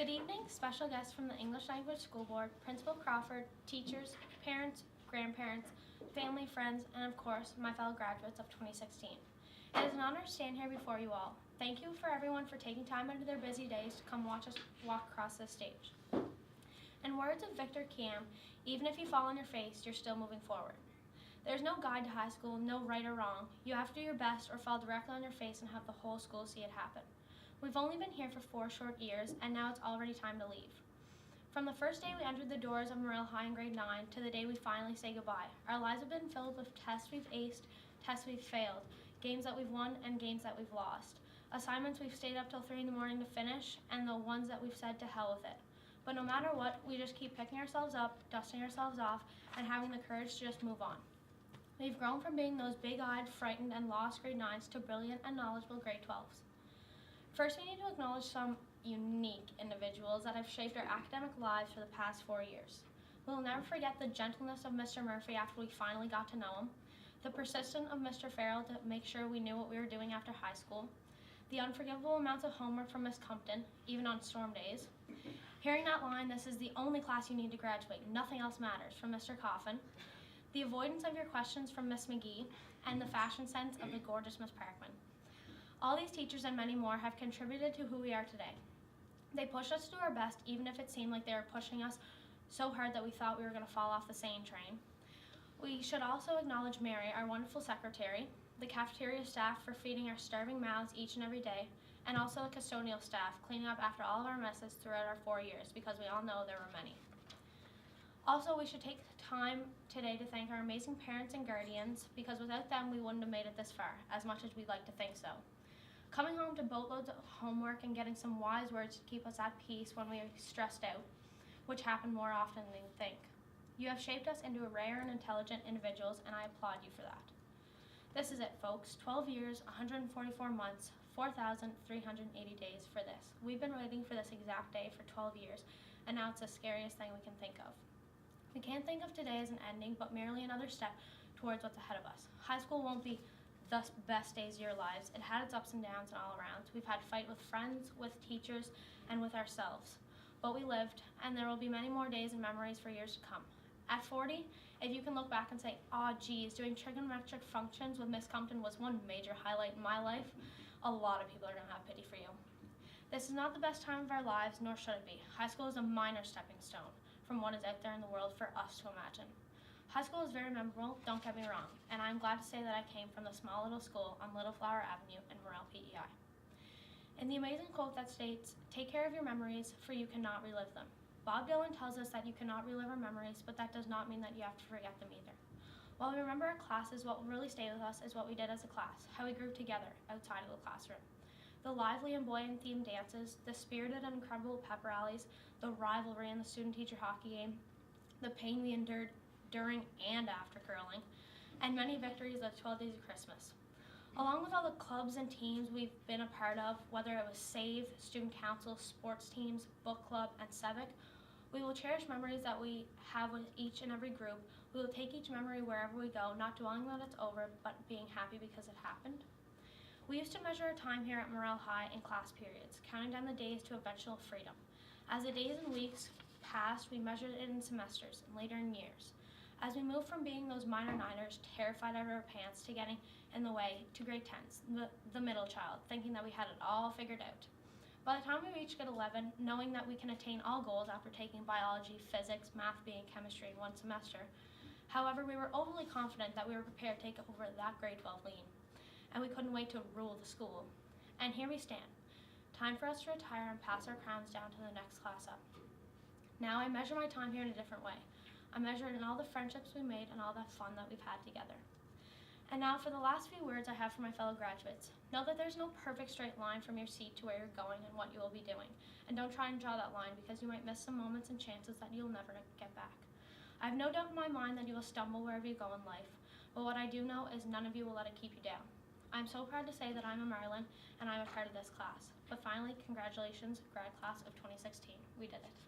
Good evening, special guests from the English Language School Board, Principal Crawford, teachers, parents, grandparents, family, friends, and of course, my fellow graduates of 2016. It is an honor to stand here before you all. Thank you for everyone for taking time out of their busy days to come watch us walk across this stage. In words of Victor Kiam, even if you fall on your face, you're still moving forward. There's no guide to high school, no right or wrong. You have to do your best or fall directly on your face and have the whole school see it happen. We've only been here for 4 short years, and now it's already time to leave. From the first day we entered the doors of Morel High in grade 9 to the day we finally say goodbye, our lives have been filled with tests we've aced, tests we've failed, games that we've won and games that we've lost, assignments we've stayed up till 3 in the morning to finish, and the ones that we've said to hell with it. But no matter what, we just keep picking ourselves up, dusting ourselves off, and having the courage to just move on. We've grown from being those big-eyed, frightened, and lost grade 9s to brilliant and knowledgeable grade 12s. First, we need to acknowledge some unique individuals that have shaped our academic lives for the past 4 years. We will never forget the gentleness of Mr. Murphy after we finally got to know him, the persistence of Mr. Farrell to make sure we knew what we were doing after high school, the unforgivable amounts of homework from Miss Compton, even on storm days. Hearing that line, "This is the only class you need to graduate, nothing else matters," from Mr. Coffin, the avoidance of your questions from Miss McGee, and the fashion sense of the gorgeous Miss Parkman. All these teachers and many more have contributed to who we are today. They pushed us to do our best even if it seemed like they were pushing us so hard that we thought we were going to fall off the same train. We should also acknowledge Mary, our wonderful secretary, the cafeteria staff for feeding our starving mouths each and every day, and also the custodial staff cleaning up after all of our messes throughout our 4 years, because we all know there were many. Also, we should take time today to thank our amazing parents and guardians, because without them we wouldn't have made it this far, as much as we'd like to think so. Coming home to boatloads of homework and getting some wise words to keep us at peace when we are stressed out, which happen more often than you think. You have shaped us into rare and intelligent individuals, and I applaud you for that. This is it, folks. 12 years, 144 months, 4,380 days for this. We've been waiting for this exact day for 12 years, and now it's the scariest thing we can think of. We can't think of today as an ending, but merely another step towards what's ahead of us. High school won't be the best days of your lives. It had its ups and downs and all around. We've had fight with friends, with teachers, and with ourselves. But we lived, and there will be many more days and memories for years to come. At 40, if you can look back and say, "Aw, geez, doing trigonometric functions with Miss Compton was one major highlight in my life," a lot of people are going to have pity for you. This is not the best time of our lives, nor should it be. High school is a minor stepping stone from what is out there in the world for us to imagine. High school is very memorable, don't get me wrong, and I'm glad to say that I came from the small little school on Little Flower Avenue in Morel, PEI. In the amazing quote that states, "Take care of your memories, for you cannot relive them." Bob Dylan tells us that you cannot relive our memories, but that does not mean that you have to forget them either. While we remember our classes, what will really stay with us is what we did as a class, how we grew together outside of the classroom. The lively and buoyant-themed dances, the spirited and incredible pep rallies, the rivalry in the student-teacher hockey game, the pain we endured during and after curling, and many victories of 12 Days of Christmas. Along with all the clubs and teams we've been a part of, whether it was SAVE, Student Council, sports teams, book club, and Civic, we will cherish memories that we have with each and every group. We will take each memory wherever we go, not dwelling that it's over, but being happy because it happened. We used to measure our time here at Morel High in class periods, counting down the days to eventual freedom. As the days and weeks passed, we measured it in semesters and later in years. As we moved from being those minor niners, terrified out of our pants, to getting in the way, to grade 10s, the middle child, thinking that we had it all figured out. By the time we reached grade 11, knowing that we can attain all goals after taking biology, physics, math, and chemistry in one semester, however, we were overly confident that we were prepared to take over that grade 12 lean, and we couldn't wait to rule the school. And here we stand. Time for us to retire and pass our crowns down to the next class up. Now I measure my time here in a different way. I measure it in all the friendships we made and all the fun that we've had together. And now for the last few words I have for my fellow graduates. Know that there's no perfect straight line from your seat to where you're going and what you will be doing. And don't try and draw that line, because you might miss some moments and chances that you'll never get back. I have no doubt in my mind that you will stumble wherever you go in life, but what I do know is none of you will let it keep you down. I'm so proud to say that I'm a Maryland and I'm a part of this class. But finally, congratulations, grad class of 2016. We did it.